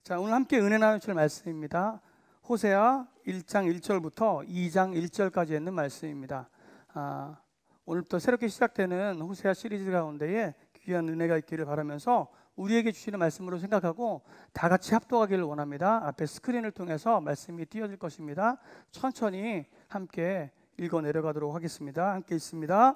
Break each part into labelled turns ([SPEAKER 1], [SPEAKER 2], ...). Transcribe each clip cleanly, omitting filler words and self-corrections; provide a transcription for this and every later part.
[SPEAKER 1] 자, 오늘 함께 은혜 나누실 말씀입니다. 호세아 1장 1절부터 2장 1절까지 있는 말씀입니다. 오늘부터 새롭게 시작되는 호세아 시리즈 가운데에 귀한 은혜가 있기를 바라면서 우리에게 주시는 말씀으로 생각하고 다 같이 합독하기를 원합니다. 앞에 스크린을 통해서 말씀이 띄어질 것입니다. 천천히 함께 읽어 내려가도록 하겠습니다. 함께 읽습니다.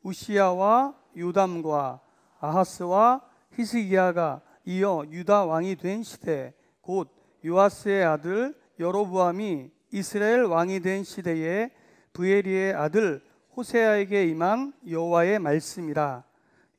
[SPEAKER 1] 우시야와 요담과 아하스와 히스기야가 이어 유다 왕이 된 시대, 곧 요아스의 아들 여로보암이 이스라엘 왕이 된 시대에 브에리의 아들 호세아에게 임한 여호와의 말씀이라.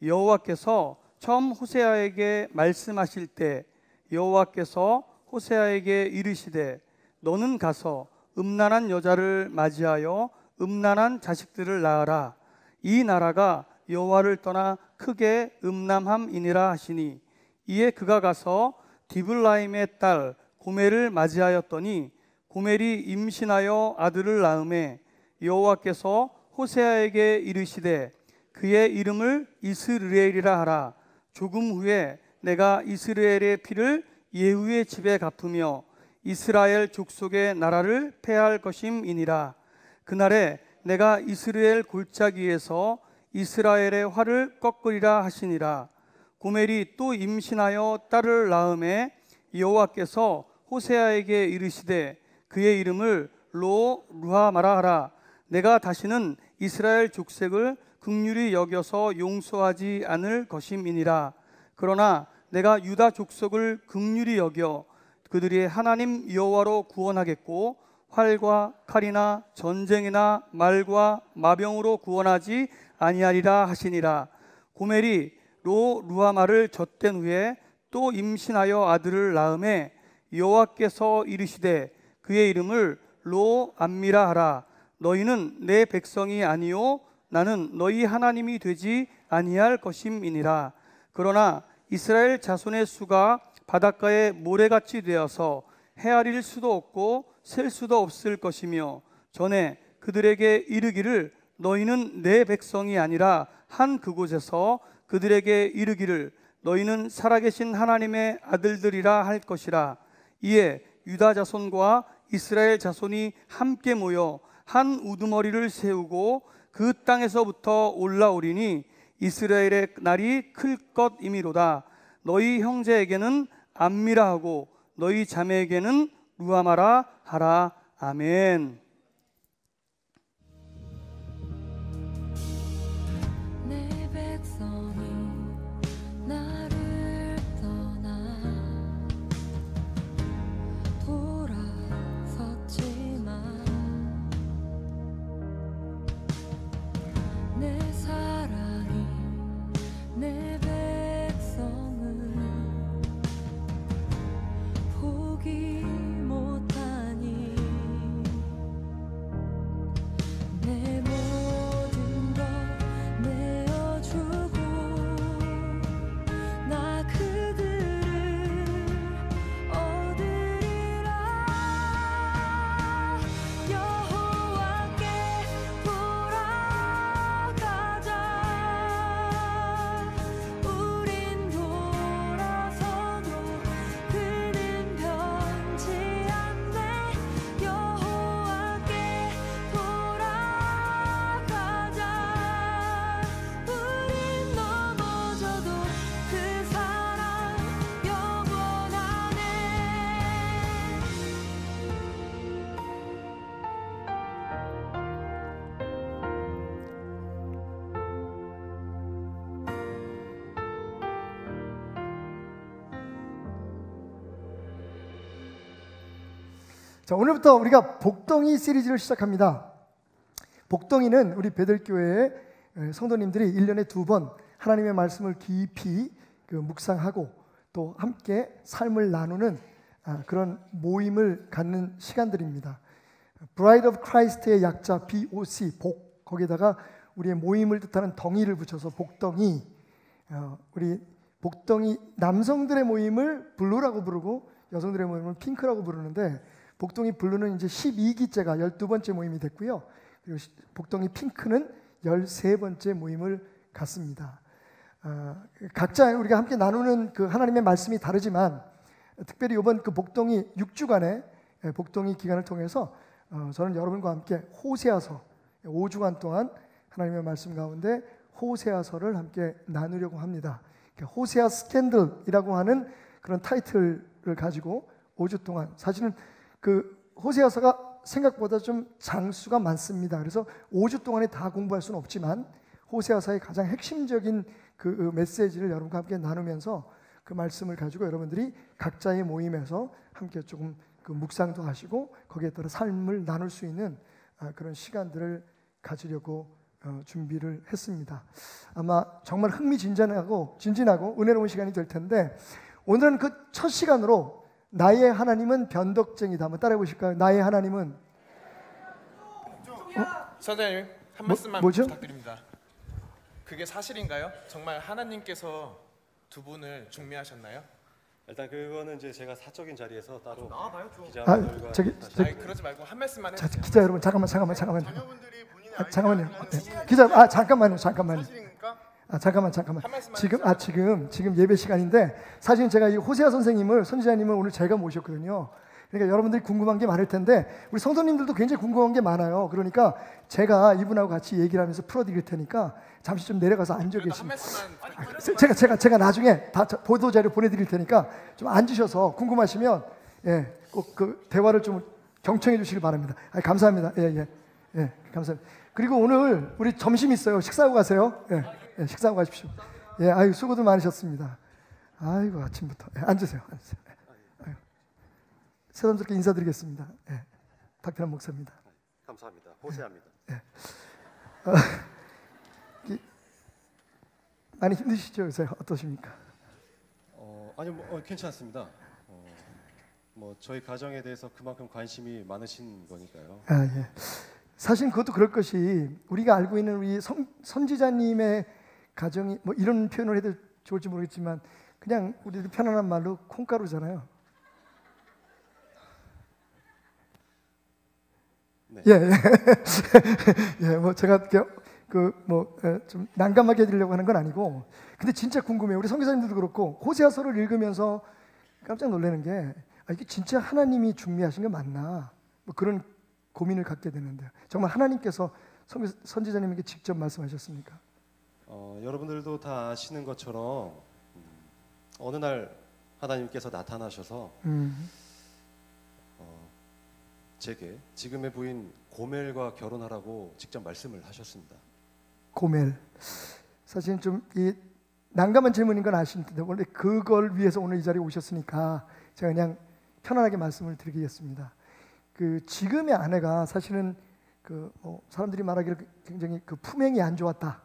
[SPEAKER 1] 여호와께서 처음 호세아에게 말씀하실 때 여호와께서 호세아에게 이르시되 너는 가서 음란한 여자를 맞이하여 음란한 자식들을 낳아라. 이 나라가 여호와를 떠나 크게 음란함이니라 하시니, 이에 그가 가서 디블라임의 딸 고멜을 맞이하였더니 고멜이 임신하여 아들을 낳음에 여호와께서 호세아에게 이르시되 그의 이름을 이스르엘이라 하라. 조금 후에 내가 이스라엘의 피를 예후의 집에 갚으며 이스라엘 족속의 나라를 패할 것임이니라. 그날에 내가 이스라엘 골짜기에서 이스라엘의 활을 꺾으리라 하시니라. 고멜이 또 임신하여 딸을 낳음에 여호와께서 호세아에게 이르시되 그의 이름을 루하마라 하라. 내가 다시는 이스라엘 족속을 긍휼히 여겨서 용서하지 않을 것임이니라. 그러나 내가 유다 족속을 긍휼히 여겨 그들이 하나님 여호와로 구원하겠고 활과 칼이나 전쟁이나 말과 마병으로 구원하지 아니하리라 하시니라. 고멜이 루하마를 젖된 후에 또 임신하여 아들을 낳음에 여호와께서 이르시되 그의 이름을 로암미라 하라. 너희는 내 백성이 아니요 나는 너희 하나님이 되지 아니할 것임이니라. 그러나 이스라엘 자손의 수가 바닷가의 모래같이 되어서 헤아릴 수도 없고 셀 수도 없을 것이며, 전에 그들에게 이르기를 너희는 내 백성이 아니라 한 그곳에서 그들에게 이르기를 너희는 살아계신 하나님의 아들들이라 할 것이라. 이에 유다 자손과 이스라엘 자손이 함께 모여 한 우두머리를 세우고 그 땅에서부터 올라오리니 이스라엘의 날이 클 것이미로다. 너희 형제에게는 암미라 하고 너희 자매에게는 루하마라 하라. 아멘.
[SPEAKER 2] 자, 오늘부터 우리가 복덩이 시리즈를 시작합니다. 복덩이는 우리 베들교회의 성도님들이 1년에 2번 하나님의 말씀을 깊이 묵상하고 또 함께 삶을 나누는 그런 모임을 갖는 시간들입니다. Bride of Christ의 약자 BOC, 복, 거기에다가 우리의 모임을 뜻하는 덩이를 붙여서 복덩이. 우리 복덩이 남성들의 모임을 블루라고 부르고 여성들의 모임을 핑크라고 부르는데, 복덩이 블루는 이제 12기째가 12번째 모임이 됐고요. 그리고 복덩이 핑크는 13번째 모임을 갖습니다. 각자 우리가 함께 나누는 그 하나님의 말씀이 다르지만 특별히 이번 그 복동이 6주간의 복동이 기간을 통해서 저는 여러분과 함께 호세아서 5주간 동안 하나님의 말씀 가운데 호세아서를 함께 나누려고 합니다. 호세아 스캔들이라고 하는 그런 타이틀을 가지고 5주 동안, 사실은 그 호세아서가 생각보다 좀 장수가 많습니다. 그래서 5주 동안에 다 공부할 수는 없지만 호세아서의 가장 핵심적인 그 메시지를 여러분과 함께 나누면서 그 말씀을 가지고 여러분들이 각자의 모임에서 함께 조금 그 묵상도 하시고 거기에 따라 삶을 나눌 수 있는 그런 시간들을 가지려고 준비를 했습니다. 아마 정말 흥미진진하고 은혜로운 시간이 될 텐데, 오늘은 그 첫 시간으로 나의 하나님은 변덕쟁이다. 한번 따라해 보실까요? 나의 하나님은
[SPEAKER 3] 선생님, 한 말씀만
[SPEAKER 2] 뭐죠?
[SPEAKER 3] 부탁드립니다. 그게 사실인가요? 정말 하나님께서 두 분을 중매하셨나요?
[SPEAKER 4] 일단 그거는 이제 제가 사적인 자리에서 따로
[SPEAKER 2] 아,
[SPEAKER 4] 기자분들과
[SPEAKER 2] 저기
[SPEAKER 3] 그러지 말고 한 말씀만
[SPEAKER 2] 자,
[SPEAKER 3] 해주세요.
[SPEAKER 2] 기자 여러분 잠깐만요.
[SPEAKER 5] 자녀분들이 본인의
[SPEAKER 2] 잠깐만요.
[SPEAKER 5] 아이디어를
[SPEAKER 2] 기자 잠깐만요.
[SPEAKER 5] 사실입니까?
[SPEAKER 2] 잠깐만.
[SPEAKER 3] 한 말씀만
[SPEAKER 2] 지금 예배 시간인데, 사실 제가 이 호세아 선생님을, 선지자님을 오늘 제가 모셨거든요. 그러니까 여러분들이 궁금한 게 많을 텐데 우리 성도님들도 굉장히 궁금한 게 많아요. 그러니까 제가 이분하고 같이 얘기를 하면서 풀어드릴 테니까 잠시 좀 내려가서 앉아
[SPEAKER 3] 그래도 한
[SPEAKER 2] 계십니다.
[SPEAKER 3] 말씀만
[SPEAKER 2] 제가 나중에 다 보도 자료 보내드릴 테니까 좀 앉으셔서 궁금하시면 꼭 그 대화를 좀 경청해 주시길 바랍니다. 감사합니다. 감사합니다. 그리고 오늘 우리 점심 있어요. 식사하고 가세요. 식사하고 가십시오. 아유 수고도 많으셨습니다. 아이고 아침부터 앉으세요. 새삼스럽게 인사드리겠습니다. 박태남 목사입니다.
[SPEAKER 4] 감사합니다. 호세아입니다.
[SPEAKER 2] 많이 힘드시죠 요새? 어떠십니까?
[SPEAKER 4] 아니요, 괜찮습니다. 뭐 저희 가정에 대해서 그만큼 관심이 많으신 거니까요.
[SPEAKER 2] 사실 그것도 그럴 것이, 우리가 알고 있는 우리 선지자님의 가정이 뭐 이런 표현을 해도 좋을지 모르겠지만 그냥 우리들 편안한 말로 콩가루잖아요.
[SPEAKER 4] 네.
[SPEAKER 2] 뭐 제가 좀 난감하게 해드리려고 하는 건 아니고, 근데 진짜 궁금해요. 우리 선교사님들도 그렇고 호세아서를 읽으면서 깜짝 놀라는 게, 이게 진짜 하나님이 중매하신 게 맞나? 뭐 그런 고민을 갖게 되는데요. 정말 하나님께서 선지자님에게 직접 말씀하셨습니까?
[SPEAKER 4] 여러분들도 다 아시는 것처럼 어느 날 하나님께서 나타나셔서 제게 지금의 부인 고멜과 결혼하라고 직접 말씀을 하셨습니다.
[SPEAKER 2] 고멜. 사실 좀 이 난감한 질문인 건 아시는데 원래 그걸 위해서 오늘 이 자리에 오셨으니까 제가 그냥 편안하게 말씀을 드리겠습니다. 그 지금의 아내가 사실은 사람들이 말하기를 굉장히 그 품행이 안 좋았다.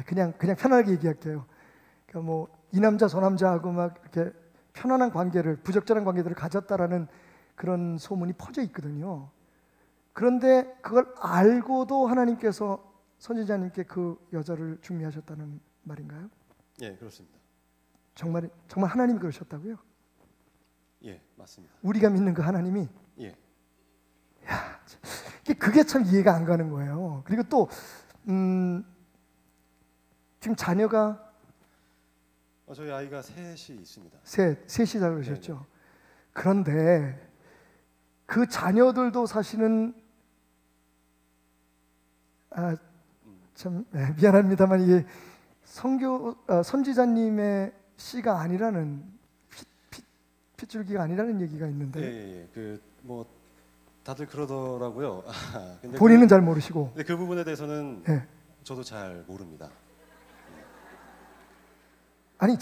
[SPEAKER 2] 그냥 편안하게 얘기할게요. 그러니까 뭐 이 남자 저 남자하고 막 이렇게 편안한 관계를, 부적절한 관계들을 가졌다라는 그런 소문이 퍼져 있거든요. 그런데 그걸 알고도 하나님께서 선지자님께 그 여자를 중매하셨다는 말인가요?
[SPEAKER 4] 예, 그렇습니다.
[SPEAKER 2] 정말 하나님이 그러셨다고요?
[SPEAKER 4] 예, 맞습니다.
[SPEAKER 2] 우리가 믿는 그 하나님이?
[SPEAKER 4] 예.
[SPEAKER 2] 그게 참 이해가 안 가는 거예요. 그리고 또 지금 자녀가
[SPEAKER 4] 저희 아이가 셋이 있습니다.
[SPEAKER 2] 셋이다 그러셨죠. 그런데 그 자녀들도 사실은 참 미안합니다만 이게 선지자님의 씨가 아니라는, 핏줄기가 아니라는 얘기가 있는데.
[SPEAKER 4] 뭐 다들 그러더라고요. 근데
[SPEAKER 2] 본인은 잘 모르시고.
[SPEAKER 4] 그 부분에 대해서는 저도 잘 모릅니다.
[SPEAKER 2] 아니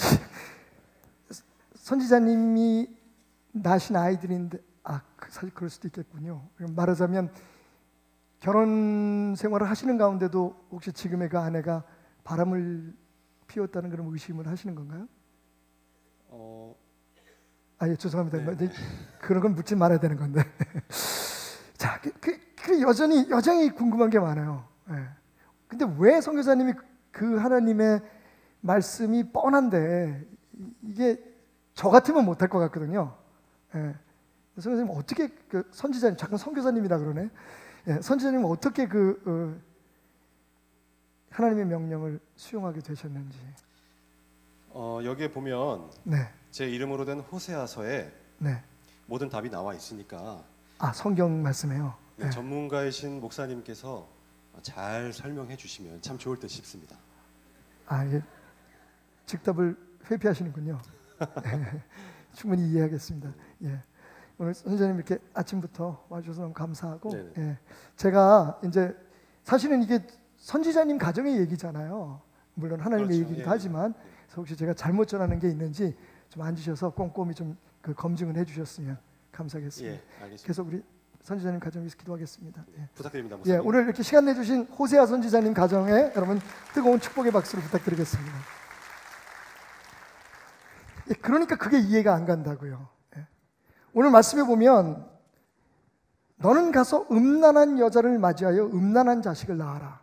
[SPEAKER 2] 선지자님이 낳으신 아이들인데 사실 그럴 수도 있겠군요. 말하자면 결혼 생활을 하시는 가운데도 혹시 지금의 그 아내가 바람을 피웠다는 그런 의심을 하시는 건가요? 죄송합니다.
[SPEAKER 4] 네.
[SPEAKER 2] 그런 건 묻지 말아야 되는 건데. 자, 여전히 궁금한 게 많아요. 근데 왜 선교사님이 그 하나님의 말씀이 뻔한데 이게 저 같으면 못할 것 같거든요. 선교사님 어떻게 선지자님, 잠깐 선교사님이라 그러네. 선지자님은 어떻게 하나님의 명령을 수용하게 되셨는지.
[SPEAKER 4] 여기에 보면
[SPEAKER 2] 네,
[SPEAKER 4] 제 이름으로 된 호세아서에
[SPEAKER 2] 네.
[SPEAKER 4] 모든 답이 나와 있으니까
[SPEAKER 2] 아, 성경 말씀에요.
[SPEAKER 4] 네,
[SPEAKER 2] 네.
[SPEAKER 4] 전문가이신 목사님께서 잘 설명해 주시면 참 좋을 듯 싶습니다.
[SPEAKER 2] 아, 예. 즉답을 회피하시는군요. 네, 충분히 이해하겠습니다. 예. 오늘 선생님 이렇게 아침부터 와주셔서 너무 감사하고,
[SPEAKER 4] 네네.
[SPEAKER 2] 예. 제가 이제 사실은 이게 선지자님 가정의 얘기잖아요. 물론 하나님의
[SPEAKER 4] 그렇죠.
[SPEAKER 2] 얘기기도
[SPEAKER 4] 예,
[SPEAKER 2] 하지만, 그래서 혹시 제가 잘못 전하는 게 있는지 좀 앉으셔서 꼼꼼히 좀 그 검증을 해주셨으면 감사하겠습니다.
[SPEAKER 4] 예, 알겠습니다.
[SPEAKER 2] 그래서 우리 선지자님 가정 위해서 기도하겠습니다. 예.
[SPEAKER 4] 부탁드립니다,
[SPEAKER 2] 예,
[SPEAKER 4] 목사님.
[SPEAKER 2] 오늘 이렇게 시간 내주신 호세아 선지자님 가정에 여러분 뜨거운 축복의 박수를 부탁드리겠습니다. 예, 그러니까 그게 이해가 안 간다고요. 예. 오늘 말씀에 보면 너는 가서 음란한 여자를 맞이하여 음란한 자식을 낳아라.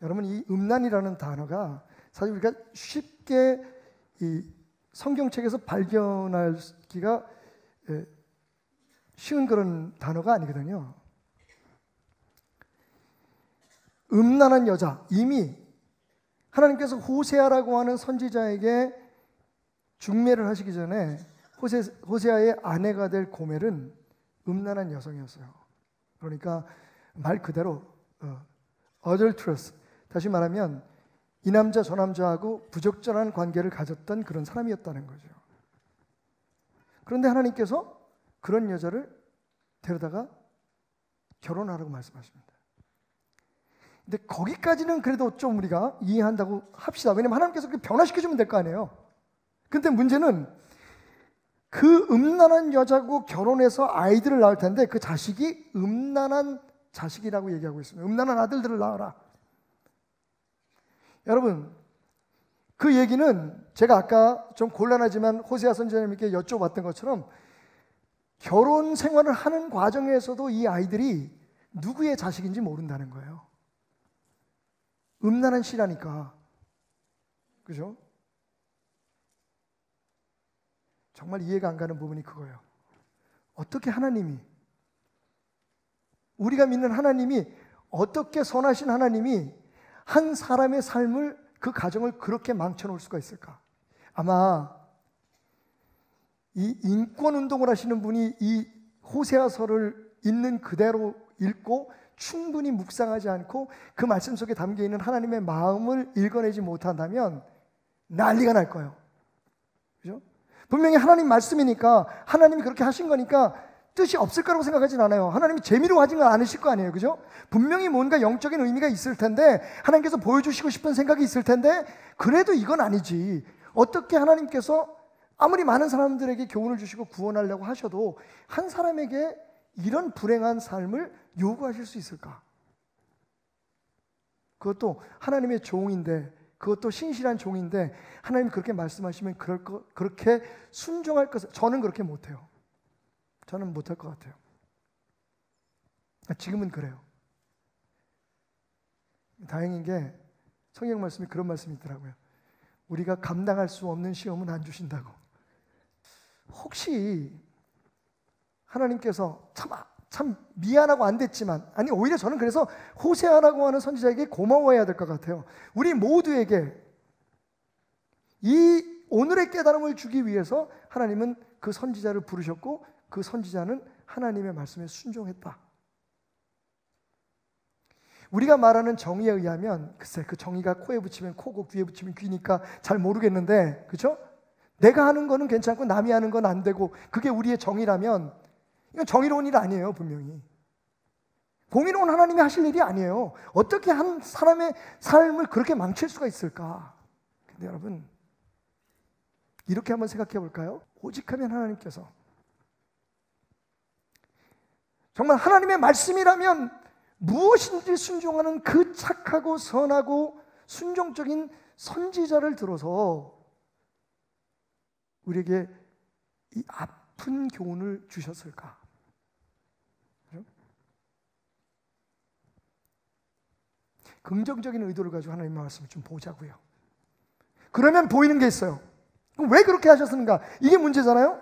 [SPEAKER 2] 여러분, 이 음란이라는 단어가 사실 우리가 쉽게 이 성경책에서 발견하기가 쉬운 그런 단어가 아니거든요. 음란한 여자, 이미 하나님께서 호세아라고 하는 선지자에게 중매를 하시기 전에 호세아의 아내가 될 고멜은 음란한 여성이었어요. 그러니까 말 그대로 adulterous, 다시 말하면 이 남자 저 남자하고 부적절한 관계를 가졌던 그런 사람이었다는 거죠. 그런데 하나님께서 그런 여자를 데려다가 결혼하라고 말씀하십니다. 근데 거기까지는 그래도 좀 우리가 이해한다고 합시다. 왜냐하면 하나님께서 그렇게 변화시켜주면 될 거 아니에요. 근데 문제는 그 음란한 여자고 결혼해서 아이들을 낳을 텐데 그 자식이 음란한 자식이라고 얘기하고 있습니다. 음란한 아들들을 낳아라. 여러분, 그 얘기는 제가 아까 좀 곤란하지만 호세아 선지자님께 여쭤봤던 것처럼 결혼 생활을 하는 과정에서도 이 아이들이 누구의 자식인지 모른다는 거예요. 음란한 씨라니까. 그죠? 정말 이해가 안 가는 부분이 그거예요. 어떻게 하나님이, 우리가 믿는 하나님이, 어떻게 선하신 하나님이 한 사람의 삶을, 그 가정을 그렇게 망쳐놓을 수가 있을까? 아마 이 인권운동을 하시는 분이 이 호세아서를 있는 그대로 읽고 충분히 묵상하지 않고 그 말씀 속에 담겨있는 하나님의 마음을 읽어내지 못한다면 난리가 날 거예요. 그죠? 분명히 하나님 말씀이니까, 하나님이 그렇게 하신 거니까 뜻이 없을 거라고 생각하진 않아요. 하나님이 재미로 하진 않으실 거 아니에요. 그죠? 분명히 뭔가 영적인 의미가 있을 텐데, 하나님께서 보여주시고 싶은 생각이 있을 텐데, 그래도 이건 아니지. 어떻게 하나님께서 아무리 많은 사람들에게 교훈을 주시고 구원하려고 하셔도 한 사람에게 이런 불행한 삶을 요구하실 수 있을까? 그것도 하나님의 종인데, 그것도 신실한 종인데 하나님이 그렇게 말씀하시면 그렇게 순종할 것을, 저는 그렇게 못해요. 저는 못할 것 같아요. 지금은 그래요. 다행인 게 성경 말씀이 그런 말씀이 있더라고요. 우리가 감당할 수 없는 시험은 안 주신다고. 혹시 하나님께서 참 미안하고 안 됐지만, 아니 오히려 저는 그래서 호세아라고 하는 선지자에게 고마워해야 될 것 같아요. 우리 모두에게 이 오늘의 깨달음을 주기 위해서 하나님은 그 선지자를 부르셨고 그 선지자는 하나님의 말씀에 순종했다. 우리가 말하는 정의에 의하면 글쎄 그 정의가 코에 붙이면 코고 귀에 붙이면 귀니까 잘 모르겠는데, 그렇죠? 내가 하는 거는 괜찮고 남이 하는 건 안 되고 그게 우리의 정의라면 이건 정의로운 일 아니에요. 분명히 공의로운 하나님이 하실 일이 아니에요. 어떻게 한 사람의 삶을 그렇게 망칠 수가 있을까? 근데 여러분 이렇게 한번 생각해 볼까요? 오직하면 하나님께서 정말 하나님의 말씀이라면 무엇인지 순종하는 그 착하고 선하고 순종적인 선지자를 들어서 우리에게 이 아픈 교훈을 주셨을까? 그렇죠? 긍정적인 의도를 가지고 하나님의 말씀을 좀 보자고요. 그러면 보이는 게 있어요. 왜 그렇게 하셨는가? 이게 문제잖아요.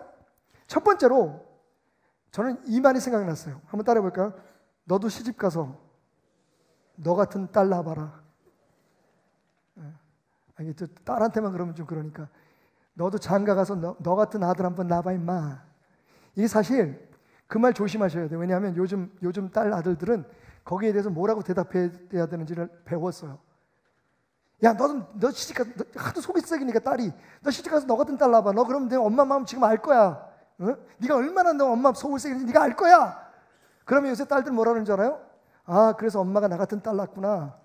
[SPEAKER 2] 첫 번째로 저는 이 말이 생각났어요. 한번 따라해 볼까요? 너도 시집 가서 너 같은 딸 낳아봐라. 아니, 또 딸한테만 그러면 좀 그러니까 너도 장가 가서 너 같은 아들 한번 낳아봐 임마. 이게 사실 그 말 조심하셔야 돼요. 왜냐하면 요즘 딸 아들들은 거기에 대해서 뭐라고 대답해야 되는지를 배웠어요. 야, 너 시집가서 하도 속이 썩이니까 딸이 너 시집가서 너 같은 딸 낳아봐. 너 그러면 내 엄마 마음 지금 알 거야. 어? 네가 얼마나 너 엄마 속을 썩이는지 네가 알 거야. 그러면 요새 딸들 뭐라 그러는 줄 알아요? 아, 그래서 엄마가 나 같은 딸 낳았구나.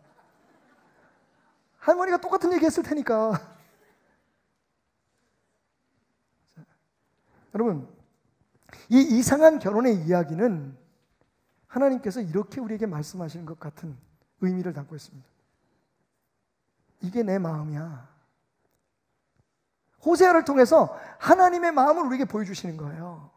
[SPEAKER 2] 할머니가 똑같은 얘기 했을 테니까. 자, 여러분, 이 이상한 결혼의 이야기는 하나님께서 이렇게 우리에게 말씀하시는 것 같은 의미를 담고 있습니다. 이게 내 마음이야. 호세아를 통해서 하나님의 마음을 우리에게 보여주시는 거예요.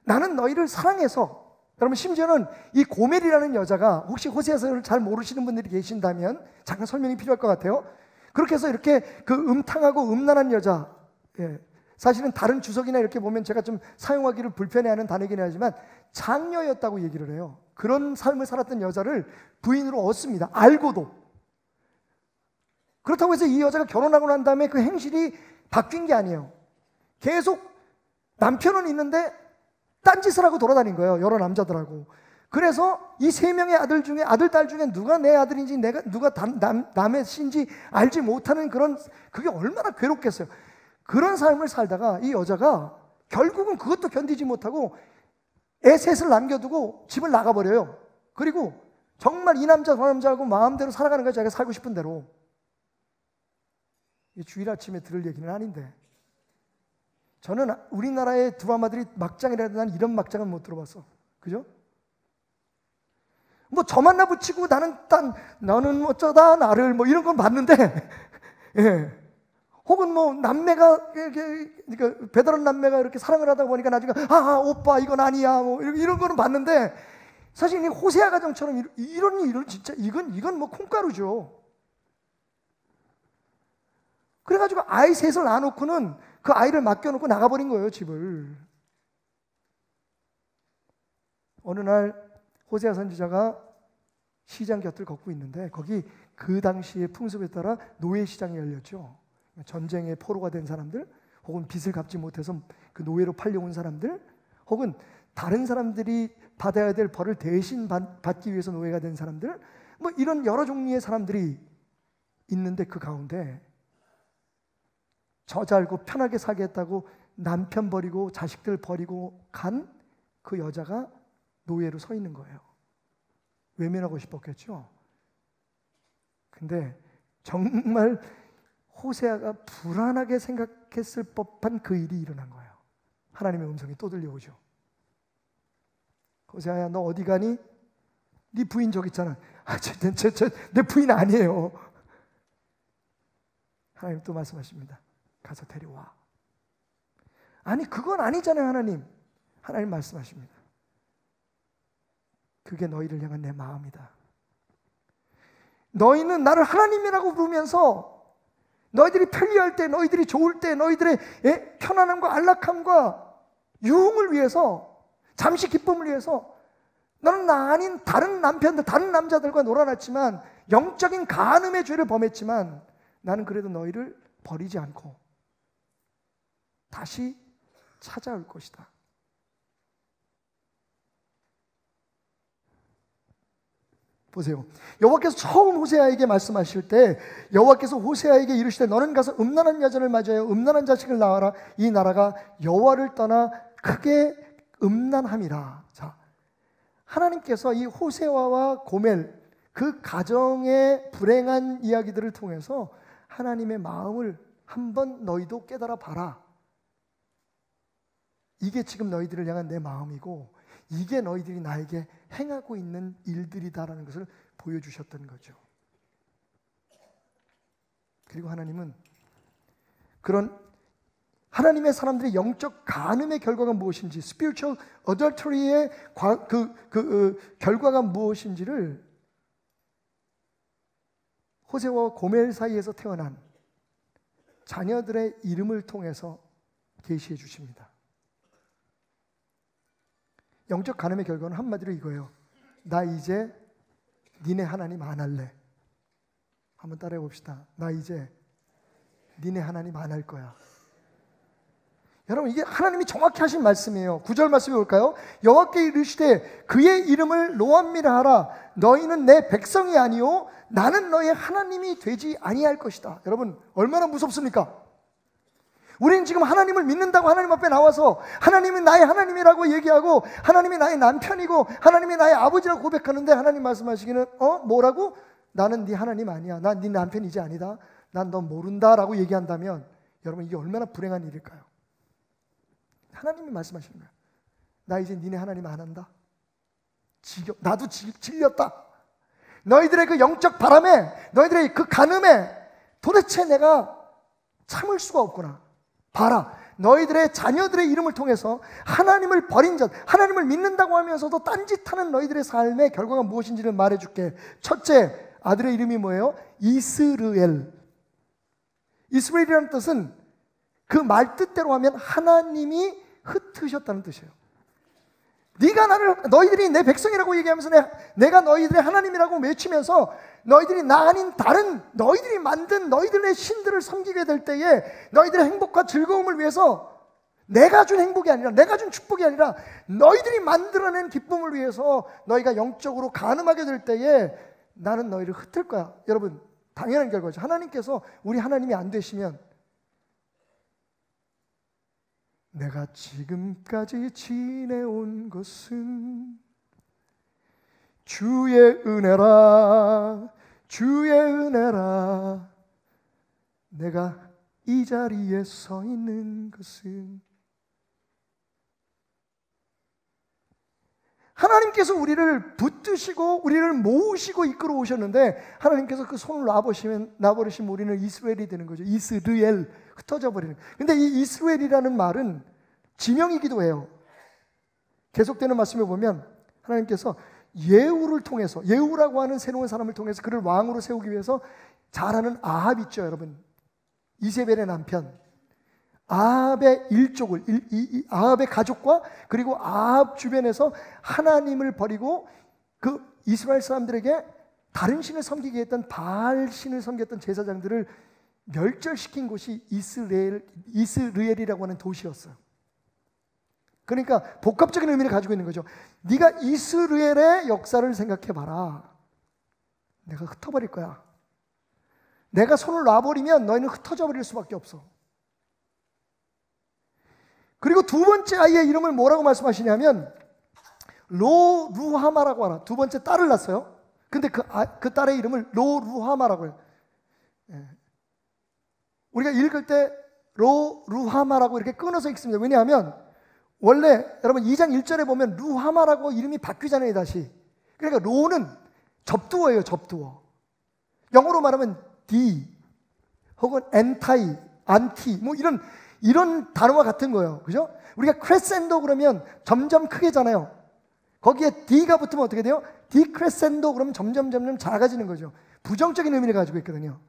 [SPEAKER 2] 나는 너희를 사랑해서, 여러분 심지어는 이 고멜이라는 여자가, 혹시 호세아서를 잘 모르시는 분들이 계신다면 잠깐 설명이 필요할 것 같아요. 그렇게 해서 이렇게 그 음탕하고 음란한 여자, 사실은 다른 주석이나 이렇게 보면 제가 좀 사용하기를 불편해하는 단어이긴 하지만 장녀였다고 얘기를 해요. 그런 삶을 살았던 여자를 부인으로 얻습니다. 알고도. 그렇다고 해서 이 여자가 결혼하고 난 다음에 그 행실이 바뀐 게 아니에요. 계속 남편은 있는데 딴짓을 하고 돌아다닌 거예요. 여러 남자들하고. 그래서 이 세 명의 아들, 딸 중에 누가 내 아들인지 누가 남의 신지 알지 못하는 그게 얼마나 괴롭겠어요. 그런 삶을 살다가 이 여자가 결국은 그것도 견디지 못하고 애 셋을 남겨두고 집을 나가버려요. 그리고 정말 이 남자 저 남자하고 마음대로 살아가는 거예요. 자기가 살고 싶은 대로. 이 주일 아침에 들을 얘기는 아닌데, 저는 우리나라의 드라마들이 막장이라도 난 이런 막장은 못 들어봤어. 그죠? 뭐 저만 나 붙이고 너는 어쩌다 나를 뭐 이런 건 봤는데 예. 혹은 뭐 남매가 그러니까 배다른 남매가 이렇게 사랑을 하다 보니까 나중에 오빠 이건 아니야 뭐 이런 거는 봤는데, 사실 이 호세아 가정처럼 이런 일은 진짜 이건 뭐 콩가루죠. 그래가지고 아이 셋을 낳아놓고는 그 아이를 맡겨놓고 나가버린 거예요, 집을. 어느 날 호세아 선지자가 시장 곁을 걷고 있는데 거기 그 당시의 풍습에 따라 노예시장이 열렸죠. 전쟁의 포로가 된 사람들, 혹은 빚을 갚지 못해서 그 노예로 팔려온 사람들, 혹은 다른 사람들이 받아야 될 벌을 대신 받기 위해서 노예가 된 사람들, 뭐 이런 여러 종류의 사람들이 있는데 그 가운데 저 알고 편하게 살겠다고 남편 버리고 자식들 버리고 간 그 여자가 노예로 서 있는 거예요. 외면하고 싶었겠죠. 근데 정말 호세아가 불안하게 생각했을 법한 그 일이 일어난 거예요. 하나님의 음성이 또 들려오죠. 호세아야, 너 어디 가니? 네 부인 저기 있잖아. 내 부인 아니에요. 하나님 또 말씀하십니다. 가서 데려와. 아니 그건 아니잖아요. 하나님 말씀하십니다. 그게 너희를 향한 내 마음이다. 너희는 나를 하나님이라고 부르면서 너희들이 편리할 때, 너희들이 좋을 때, 너희들의 편안함과 안락함과 유흥을 위해서, 잠시 기쁨을 위해서 너는 나 아닌 다른 남편들, 다른 남자들과 놀아났지만, 영적인 간음의 죄를 범했지만 나는 그래도 너희를 버리지 않고 다시 찾아올 것이다. 보세요. 여호와께서 처음 호세아에게 말씀하실 때 여호와께서 호세아에게 이르시되 너는 가서 음란한 여자를 맞이하여 음란한 자식을 낳아라. 이 나라가 여호와를 떠나 크게 음란함이라. 자, 하나님께서 이 호세아와 고멜 그 가정의 불행한 이야기들을 통해서 하나님의 마음을 한번 너희도 깨달아 봐라. 이게 지금 너희들을 향한 내 마음이고 이게 너희들이 나에게 행하고 있는 일들이다라는 것을 보여주셨던 거죠. 그리고 하나님은 그런 하나님의 사람들의 영적 간음의 결과가 무엇인지, spiritual adultery의 결과가 무엇인지를 호세와 고멜 사이에서 태어난 자녀들의 이름을 통해서 계시해 주십니다. 영적 간음의 결과는 한마디로 이거예요. 나 이제 니네 하나님 안 할래. 한번 따라해 봅시다. 나 이제 니네 하나님 안 할 거야. 여러분, 이게 하나님이 정확히 하신 말씀이에요. 9절 말씀이 볼까요? 여호와께 이르시되 그의 이름을 노암미라 하라. 너희는 내 백성이 아니요 나는 너의 하나님이 되지 아니할 것이다. 여러분, 얼마나 무섭습니까? 우리는 지금 하나님을 믿는다고 하나님 앞에 나와서 하나님은 나의 하나님이라고 얘기하고 하나님이 나의 남편이고 하나님이 나의 아버지라고 고백하는데 하나님 말씀하시기는 뭐라고? 나는 네 하나님 아니야. 난 네 남편이지 아니다. 난 너 모른다라고 얘기한다면 여러분, 이게 얼마나 불행한 일일까요? 하나님이 말씀하시는 거예요. 나 이제 니네 하나님 안 한다. 나도 질렸다. 너희들의 그 영적 바람에, 너희들의 그 간음에 도대체 내가 참을 수가 없구나. 봐라, 너희들의 자녀들의 이름을 통해서 하나님을 버린 자, 하나님을 믿는다고 하면서도 딴짓하는 너희들의 삶의 결과가 무엇인지를 말해줄게. 첫째, 아들의 이름이 뭐예요? 이스르엘. 이스라엘이라는 뜻은 그 말 뜻대로 하면 하나님이 흩으셨다는 뜻이에요. 너희들이 내 백성이라고 얘기하면서 내가 너희들의 하나님이라고 외치면서 너희들이 나 아닌 다른 너희들이 만든 너희들의 신들을 섬기게 될 때에 너희들의 행복과 즐거움을 위해서 내가 준 행복이 아니라, 내가 준 축복이 아니라 너희들이 만들어낸 기쁨을 위해서 너희가 영적으로 간음하게 될 때에 나는 너희를 흩을 거야. 여러분, 당연한 결과죠. 하나님께서 우리 하나님이 안 되시면 내가 지금까지 지내온 것은 주의 은혜라, 주의 은혜라. 내가 이 자리에 서 있는 것은 하나님께서 우리를 붙드시고 우리를 모으시고 이끌어 오셨는데 하나님께서 그 손을 놔버리시면 우리는 이스라엘이 되는 거죠. 이스르엘, 흩어져 버리는. 근데 이 이스라엘이라는 말은 지명이기도 해요. 계속되는 말씀에 보면 하나님께서 예후를 통해서, 예후라고 하는 새로운 사람을 통해서 그를 왕으로 세우기 위해서 잘 아는 아합 있죠, 여러분. 이세벨의 남편. 아합의 일족을, 아합의 가족과 그리고 아합 주변에서 하나님을 버리고 그 이스라엘 사람들에게 다른 신을 섬기게 했던 바알 신을 섬겼던 제사장들을 멸절시킨 곳이 이스르엘이라고 하는 도시였어요. 그러니까 복합적인 의미를 가지고 있는 거죠. 네가 이스라엘의 역사를 생각해봐라. 내가 흩어버릴 거야. 내가 손을 놔버리면 너희는 흩어져 버릴 수밖에 없어. 그리고 두 번째 아이의 이름을 뭐라고 말씀하시냐면 로루하마라고 하나. 두 번째 딸을 낳았어요. 근데 그 딸의 이름을 로루하마라고 해요. 우리가 읽을 때 로루하마라고 이렇게 끊어서 읽습니다. 왜냐하면 원래 여러분 2장 1절에 보면 루하마라고 이름이 바뀌잖아요, 다시. 그러니까 로는 접두어예요, 접두어. 영어로 말하면 D 혹은 엔타이, 안티 뭐 이런 단어와 같은 거예요. 그죠? 우리가 크레센도 그러면 점점 크게잖아요. 거기에 D가 붙으면 어떻게 돼요? 디크레센도 그러면 점점 작아지는 거죠. 부정적인 의미를 가지고 있거든요.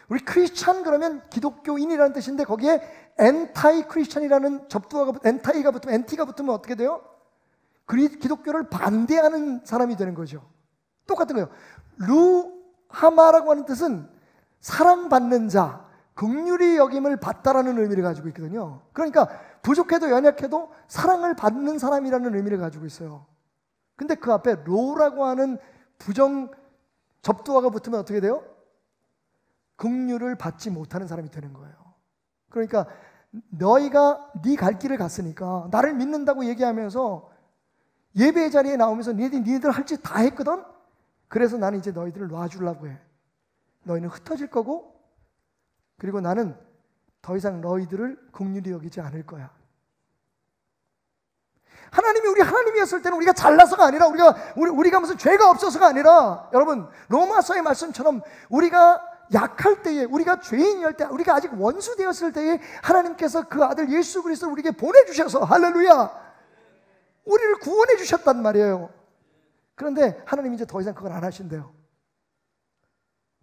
[SPEAKER 2] 우리 크리스찬 그러면 기독교인이라는 뜻인데 거기에 엔타이 크리스찬이라는 접두어가 엔티가 붙으면 어떻게 돼요? 기독교를 반대하는 사람이 되는 거죠. 똑같은 거예요. 루하마라고 하는 뜻은 사랑받는 자, 긍휼히 여김을 받다라는 의미를 가지고 있거든요. 그러니까 부족해도 연약해도 사랑을 받는 사람이라는 의미를 가지고 있어요. 근데 그 앞에 로라고 하는 부정 접두어가 붙으면 어떻게 돼요? 긍휼을 받지 못하는 사람이 되는 거예요. 그러니까 너희가 네 갈 길을 갔으니까 나를 믿는다고 얘기하면서 예배의 자리에 나오면서 니네들 할 짓 다 했거든? 그래서 나는 이제 너희들을 놔주려고 해. 너희는 흩어질 거고 그리고 나는 더 이상 너희들을 긍휼히 여기지 않을 거야. 하나님이 우리 하나님이었을 때는 우리가 잘나서가 아니라 우리가 무슨 죄가 없어서가 아니라 여러분 로마서의 말씀처럼 우리가 약할 때에, 우리가 죄인이었을 때, 우리가 아직 원수 되었을 때에 하나님께서 그 아들 예수 그리스도를 우리에게 보내주셔서 할렐루야 우리를 구원해 주셨단 말이에요. 그런데 하나님이 이제 더 이상 그걸 안 하신대요.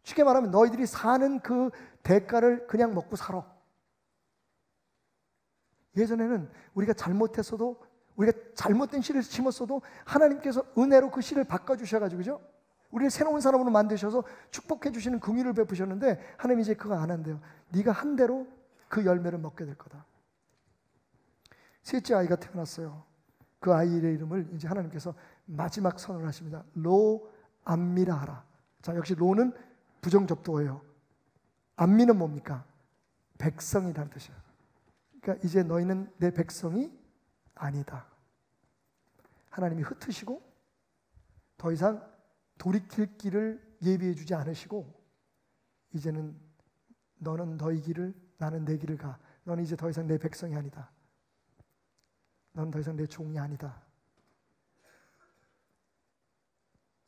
[SPEAKER 2] 쉽게 말하면 너희들이 사는 그 대가를 그냥 먹고 살아. 예전에는 우리가 잘못했어도 우리가 잘못된 씨를 심었어도 하나님께서 은혜로 그 씨를 바꿔주셔가지고 그죠? 우리를 새로운 사람으로 만드셔서 축복해 주시는 긍휼을 베푸셨는데 하나님 이제 그거 안 한대요. 네가 한 대로 그 열매를 먹게 될 거다. 셋째 아이가 태어났어요. 그 아이의 이름을 이제 하나님께서 마지막 선언을 하십니다. 로 암미라 하라. 자, 역시 로는 부정접두어예요. 암미는 뭡니까? 백성이라는 뜻이에요. 그러니까 이제 너희는 내 백성이 아니다. 하나님이 흩으시고 더 이상 돌이킬 길을 예비해 주지 않으시고 이제는 너는 너희 길을 나는 내 길을 가. 너는 이제 더 이상 내 백성이 아니다. 너는 더 이상 내 종이 아니다.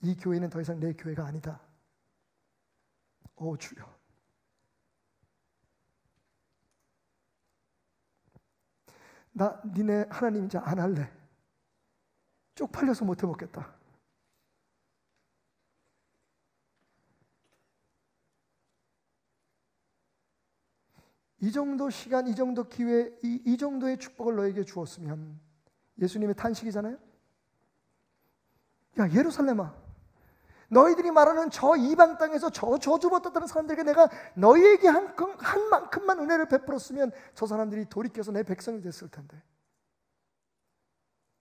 [SPEAKER 2] 이 교회는 더 이상 내 교회가 아니다. 오 주여. 나 니네 하나님 이제 안 할래. 쪽팔려서 못 해먹겠다. 이 정도 시간, 이 정도 기회, 이 정도의 축복을 너에게 주었으면 예수님의 탄식이잖아요. 야 예루살렘아, 너희들이 말하는 저 이방 땅에서 저 저주받았다는 사람들에게 내가 너희에게 한 만큼만 은혜를 베풀었으면 저 사람들이 돌이켜서 내 백성이 됐을 텐데.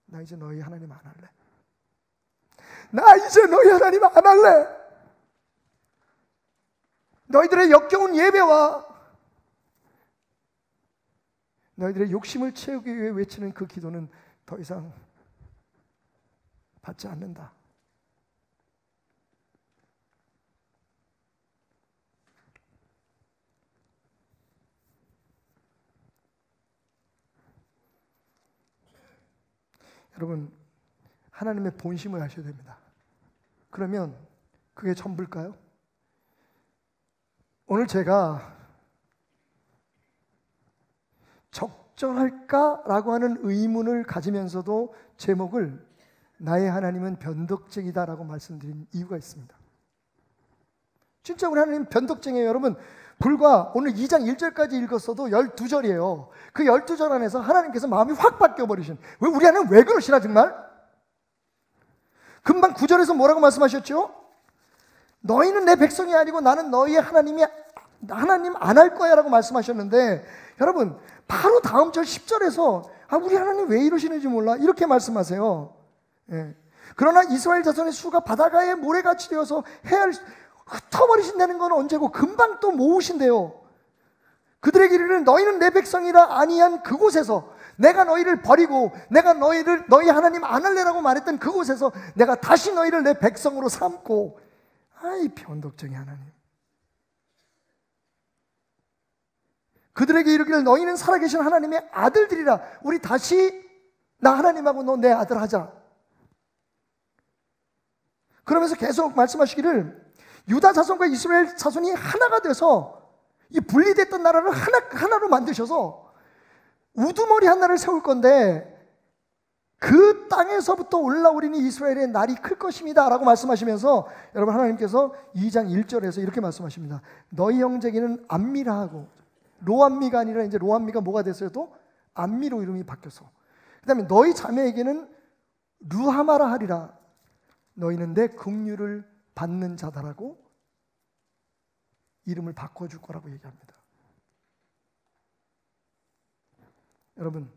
[SPEAKER 2] 나 이제 너희 하나님 안 할래. 나 이제 너희 하나님 안 할래. 너희들의 역겨운 예배와 너희들의 욕심을 채우기 위해 외치는 그 기도는 더 이상 받지 않는다. 여러분, 하나님의 본심을 아셔야 됩니다. 그러면 그게 전부일까요? 오늘 제가 적절할까라고 하는 의문을 가지면서도 제목을 나의 하나님은 변덕쟁이다라고 말씀드린 이유가 있습니다. 진짜 우리 하나님 변덕쟁이에요. 여러분, 불과 오늘 2장 1절까지 읽었어도 12절이에요. 그 12절 안에서 하나님께서 마음이 확 바뀌어버리신, 왜 우리 하나님 왜 그러시나 정말? 금방 9절에서 뭐라고 말씀하셨죠? 너희는 내 백성이 아니고 나는 너희의 하나님 안 할 거야 라고 말씀하셨는데, 여러분 바로 다음 절 10절에서 우리 하나님 왜 이러시는지 몰라 이렇게 말씀하세요. 예. 그러나 이스라엘 자손의 수가 바다가의 모래같이 되어서 해를 흩어버리신다는 건 언제고 금방 또 모으신대요. 그들에게 이르는 너희는 내 백성이라 아니한 그곳에서 내가 너희를 버리고 내가 너희 하나님 안 할래라고 말했던 그곳에서 내가 다시 너희를 내 백성으로 삼고. 아이 변덕쟁이 하나님. 그들에게 이르기를 너희는 살아계신 하나님의 아들들이라. 우리 다시 나 하나님하고 너 내 아들 하자. 그러면서 계속 말씀하시기를 유다 자손과 이스라엘 자손이 하나가 돼서 이 분리됐던 나라를 하나로 만드셔서 우두머리 하나를 세울 건데 그 땅에서부터 올라오리니 이스라엘의 날이 클 것입니다 라고 말씀하시면서 여러분 하나님께서 2장 1절에서 이렇게 말씀하십니다. 너희 형제기는 암미라 하고, 로암미가 아니라 이제 로암미가 뭐가 됐어요? 또 암미로 이름이 바뀌어서, 그 다음에 너희 자매에게는 루하마라 하리라. 너희는 내 긍휼을 받는 자다라고 이름을 바꿔줄 거라고 얘기합니다. 여러분,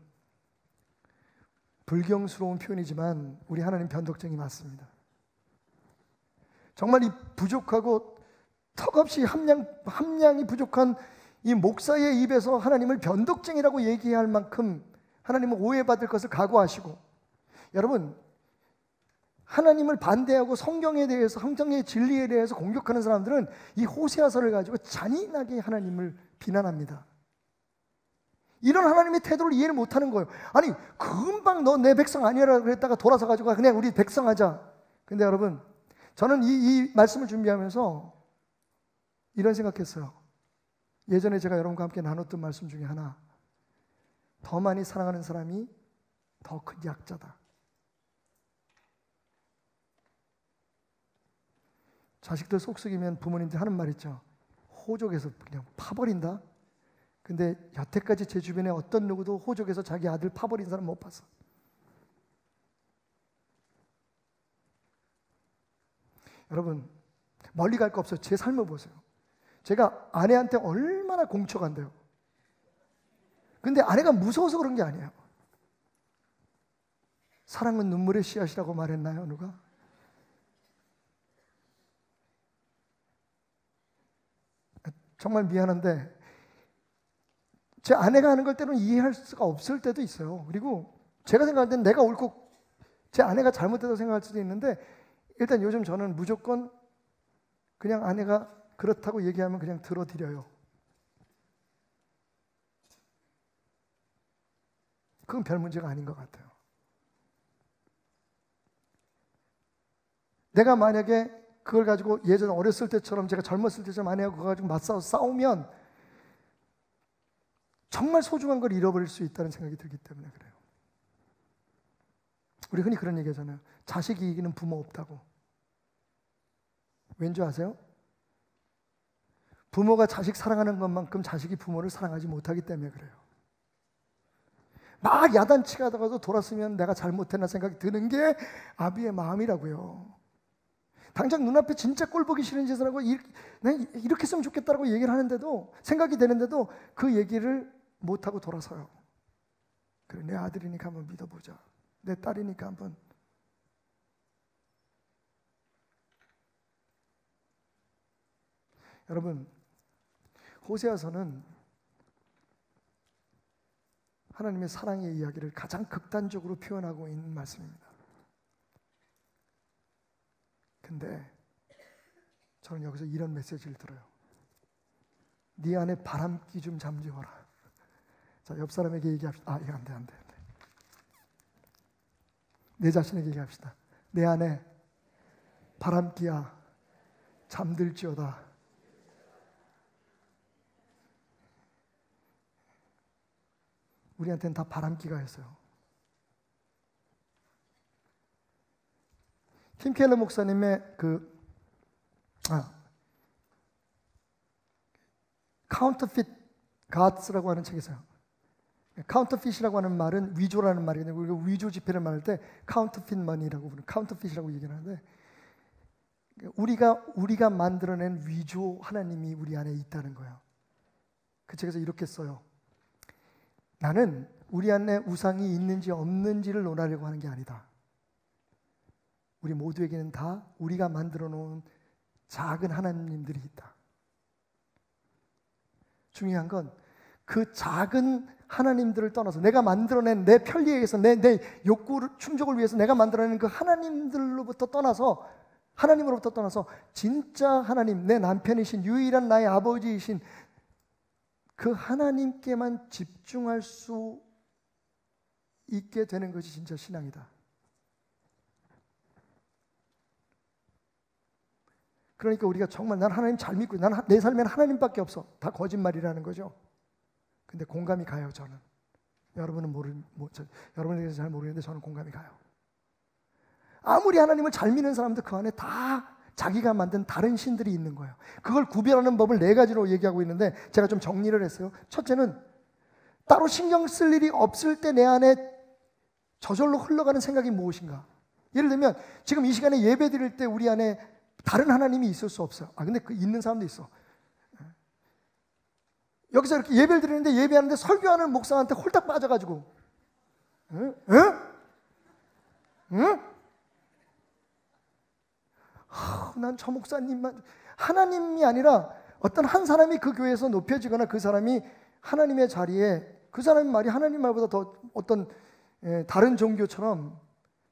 [SPEAKER 2] 불경스러운 표현이지만 우리 하나님 변덕쟁이 맞습니다. 정말 이 부족하고 턱없이 함량이 부족한 이 목사의 입에서 하나님을 변덕쟁이라고 얘기할 만큼 하나님은 오해받을 것을 각오하시고, 여러분 하나님을 반대하고 성경에 대해서, 성경의 진리에 대해서 공격하는 사람들은 이 호세아서를 가지고 잔인하게 하나님을 비난합니다. 이런 하나님의 태도를 이해를 못하는 거예요. 아니 금방 너 내 백성 아니라 그랬다가 돌아서 가지고 그냥 우리 백성하자. 근데 여러분, 저는 이 말씀을 준비하면서 이런 생각했어요. 예전에 제가 여러분과 함께 나눴던 말씀 중에 하나, 더 많이 사랑하는 사람이 더 큰 약자다. 자식들 속썩이면 부모님들 하는 말 있죠. 호적에서 그냥 파버린다. 근데 여태까지 제 주변에 어떤 누구도 호적에서 자기 아들 파버린 사람 못 봤어. 여러분 멀리 갈 거 없어요. 제 삶을 보세요. 제가 아내한테 얼마나 공쳐간대요. 근데 아내가 무서워서 그런 게 아니에요. 사랑은 눈물의 씨앗이라고 말했나요, 누가? 정말 미안한데 제 아내가 하는 걸 때로는 이해할 수가 없을 때도 있어요. 그리고 제가 생각할 땐 내가 옳고 제 아내가 잘못했다고 생각할 수도 있는데 일단 요즘 저는 무조건 그냥 아내가 그렇다고 얘기하면 그냥 들어드려요. 그건 별 문제가 아닌 것 같아요. 내가 만약에 그걸 가지고 예전 어렸을 때처럼 제가 젊었을 때처럼 아내하고 그거 가지고 맞서서 싸우면 정말 소중한 걸 잃어버릴 수 있다는 생각이 들기 때문에 그래요. 우리 흔히 그런 얘기 하잖아요. 자식이 이기는 부모 없다고. 왠지 아세요? 부모가 자식 사랑하는 것만큼 자식이 부모를 사랑하지 못하기 때문에 그래요. 막 야단치가 하다가도 돌았으면 내가 잘못했나 생각이 드는 게 아비의 마음이라고요. 당장 눈앞에 진짜 꼴 보기 싫은 짓을 하고 이렇게 했으면 좋겠다라고 얘기를 하는데도 생각이 되는데도 그 얘기를 못하고 돌아서요. 그래, 내 아들이니까 한번 믿어보자. 내 딸이니까 한번. 여러분, 호세아서는 하나님의 사랑의 이야기를 가장 극단적으로 표현하고 있는 말씀입니다. 근데 저는 여기서 이런 메시지를 들어요. 네 안에 바람기 좀 잠재워라. 자, 옆 사람에게 얘기합시다. 이거 안 돼. 내 자신에게 얘기합시다. 내 안에 바람기야 잠들지어다. 우리한테는 다 바람기가 있어요. 팀 켈러 목사님의 Counterfeit Gods라고 하는 책이 있어요. Counterfeit이라고 하는 말은 위조라는 말이거든요. 우리가 위조 지폐를 말할 때 Counterfeit Money라고 부르는 Counterfeit이라고 얘기를 하는데 우리가 만들어낸 위조 하나님이 우리 안에 있다는 거예요. 그 책에서 이렇게 써요. 나는 우리 안에 우상이 있는지 없는지를 논하려고 하는 게 아니다. 우리 모두에게는 다 우리가 만들어 놓은 작은 하나님들이 있다. 중요한 건 그 작은 하나님들을 떠나서 내가 만들어낸 내 편리에 의해서 내 욕구 충족을 위해서 내가 만들어낸 그 하나님들로부터 떠나서 하나님으로부터 떠나서 진짜 하나님, 내 남편이신 유일한 나의 아버지이신 그 하나님께만 집중할 수 있게 되는 것이 진짜 신앙이다. 그러니까 우리가 정말 난 하나님 잘 믿고 내 삶에는 하나님밖에 없어. 다 거짓말이라는 거죠. 근데 공감이 가요, 저는. 여러분은 여러분에 대해서 잘 모르겠는데 저는 공감이 가요. 아무리 하나님을 잘 믿는 사람도 그 안에 다 자기가 만든 다른 신들이 있는 거예요. 그걸 구별하는 법을 4가지로 얘기하고 있는데 제가 좀 정리를 했어요. 첫째는 따로 신경 쓸 일이 없을 때 내 안에 저절로 흘러가는 생각이 무엇인가. 예를 들면 지금 이 시간에 예배 드릴 때 우리 안에 다른 하나님이 있을 수 없어요. 근데 그 있는 사람도 있어. 여기서 이렇게 예배를 드리는데 예배하는데 설교하는 목사한테 홀딱 빠져가지고 응? 난 저 목사님만 하나님이 아니라 어떤 한 사람이 그 교회에서 높여지거나 그 사람이 하나님의 자리에 그 사람의 말이 하나님 말보다 더 어떤 다른 종교처럼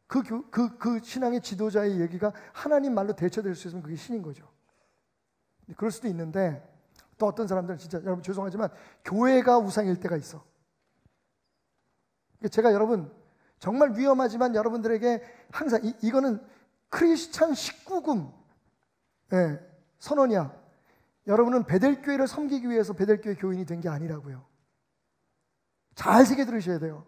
[SPEAKER 2] 그 신앙의 지도자의 얘기가 하나님 말로 대처될 수 있으면 그게 신인 거죠. 그럴 수도 있는데 또 어떤 사람들은 진짜 여러분 죄송하지만 교회가 우상일 때가 있어. 제가 여러분 정말 위험하지만 여러분들에게 항상 이거는 크리스찬 19금 선언이야. 여러분은 베델교회를 섬기기 위해서 베델교회 교인이 된 게 아니라고요. 잘 새겨 들으셔야 돼요.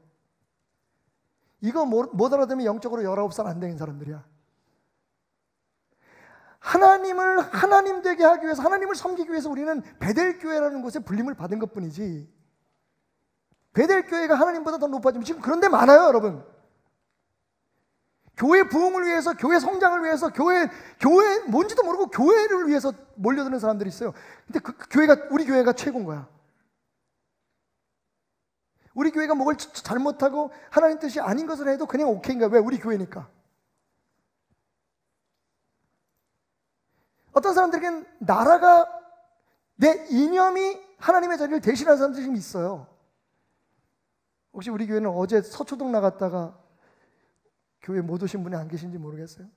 [SPEAKER 2] 이거 못 알아들으면 영적으로 19살 안 되는 사람들이야. 하나님을 하나님 되게 하기 위해서 하나님을 섬기기 위해서 우리는 베델교회라는 곳에 불림을 받은 것뿐이지 베델교회가 하나님보다 더 높아지면 지금 그런 데 많아요, 여러분. 교회 부흥을 위해서, 교회 성장을 위해서, 교회 뭔지도 모르고 교회를 위해서 몰려드는 사람들이 있어요. 근데 우리 교회가 최고인 거야. 우리 교회가 뭘 잘못하고 하나님 뜻이 아닌 것을 해도 그냥 오케이인 거야. 왜? 우리 교회니까. 어떤 사람들에겐 나라가, 내 이념이 하나님의 자리를 대신하는 사람들이 좀 있어요. 혹시 우리 교회는 어제 서초동 나갔다가 교회 못 오신 분이 안 계신지 모르겠어요.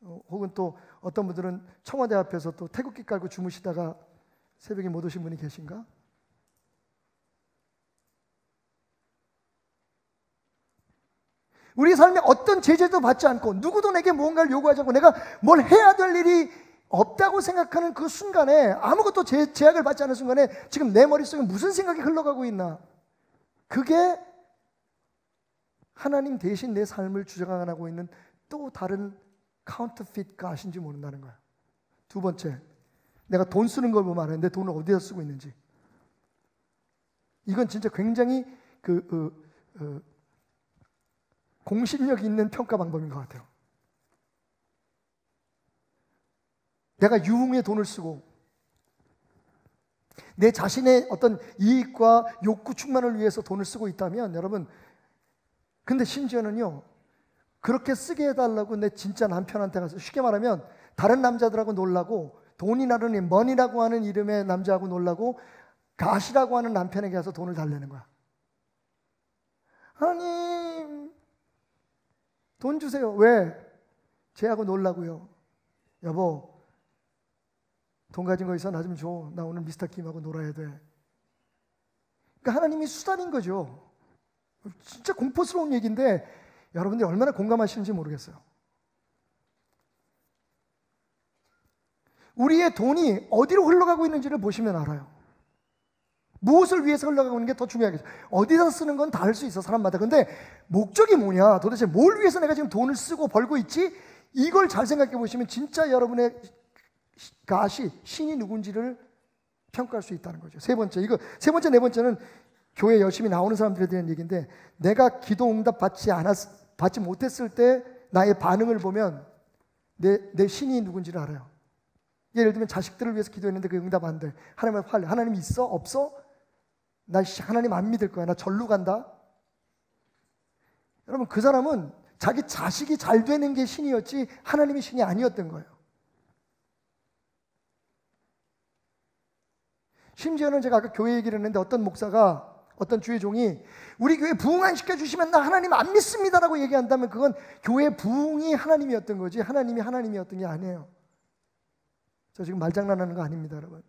[SPEAKER 2] 혹은 또 어떤 분들은 청와대 앞에서 또 태극기 깔고 주무시다가 새벽에 못 오신 분이 계신가? 우리 삶에 어떤 제재도 받지 않고 누구도 내게 무언가를 요구하지 않고 내가 뭘 해야 될 일이 없다고 생각하는 그 순간에, 아무것도 제약을 받지 않은 순간에 지금 내 머릿속에 무슨 생각이 흘러가고 있나? 그게 하나님 대신 내 삶을 주장하고 있는 또 다른 카운터핏 가신지 모른다는 거야. 두 번째, 내가 돈 쓰는 걸 보면 알아요. 내 돈을 어디다 쓰고 있는지. 이건 진짜 굉장히 공신력 있는 평가 방법인 것 같아요. 내가 유흥에 돈을 쓰고 내 자신의 어떤 이익과 욕구 충만을 위해서 돈을 쓰고 있다면, 여러분, 근데 심지어는요, 그렇게 쓰게 해달라고 내 진짜 남편한테 가서, 쉽게 말하면 다른 남자들하고 놀라고, 돈이라는 머니라고 하는 이름의 남자하고 놀라고, 가시라고 하는 남편에게 가서 돈을 달래는 거야. 하나님, 돈 주세요. 왜? 쟤하고 놀라고요. 여보, 돈 가진 거 있어? 나 좀 줘. 나 오늘 미스터 김하고 놀아야 돼. 그러니까 하나님이 수단인 거죠. 진짜 공포스러운 얘기인데 여러분들이 얼마나 공감하시는지 모르겠어요. 우리의 돈이 어디로 흘러가고 있는지를 보시면 알아요. 무엇을 위해서 흘러가고 있는 게 더 중요하겠죠. 어디서 쓰는 건 다 알 수 있어, 사람마다. 근데 목적이 뭐냐? 도대체 뭘 위해서 내가 지금 돈을 쓰고 벌고 있지? 이걸 잘 생각해 보시면 진짜 여러분의 신이 누군지를 평가할 수 있다는 거죠. 세 번째, 네 번째는 교회 열심히 나오는 사람들에 대한 얘기인데, 내가 기도 응답 받지 못했을 때 나의 반응을 보면 내 신이 누군지를 알아요. 예를 들면 자식들을 위해서 기도했는데 그 응답 안 돼. 하나님한테 화내. 하나님 있어? 없어? 나 하나님 안 믿을 거야. 나 절로 간다. 여러분, 그 사람은 자기 자식이 잘 되는 게 신이었지 하나님이 신이 아니었던 거예요. 심지어는 제가 아까 교회 얘기를 했는데 어떤 목사가, 어떤 주의 종이 우리 교회 부흥 안 시켜주시면 나 하나님 안 믿습니다라고 얘기한다면 그건 교회 부흥이 하나님이었던 거지 하나님이 하나님이었던 게 아니에요. 저 지금 말장난하는 거 아닙니다, 여러분.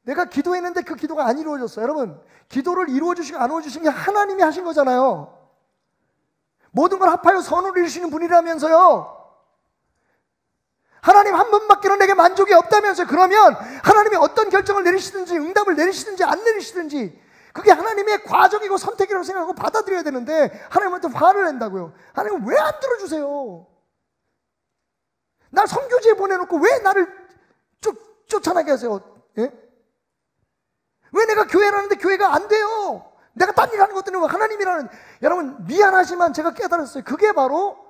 [SPEAKER 2] 내가 기도했는데 그 기도가 안 이루어졌어요. 여러분, 기도를 이루어주시고 안 이루어주신 게 하나님이 하신 거잖아요. 모든 걸 합하여 선을 이루시는 분이라면서요. 하나님 한 분밖에는 내게 만족이 없다면서요. 그러면 하나님이 어떤 결정을 내리시든지 응답을 내리시든지 안 내리시든지 그게 하나님의 과정이고 선택이라고 생각하고 받아들여야 되는데 하나님한테 화를 낸다고요. 하나님 왜 안 들어주세요? 날 선교지에 보내놓고 왜 나를 쫓아나게 하세요? 예? 왜 내가 교회를 하는데 교회가 안 돼요? 내가 딴 일 하는 것들은 하나님이라는. 여러분, 미안하지만 제가 깨달았어요. 그게 바로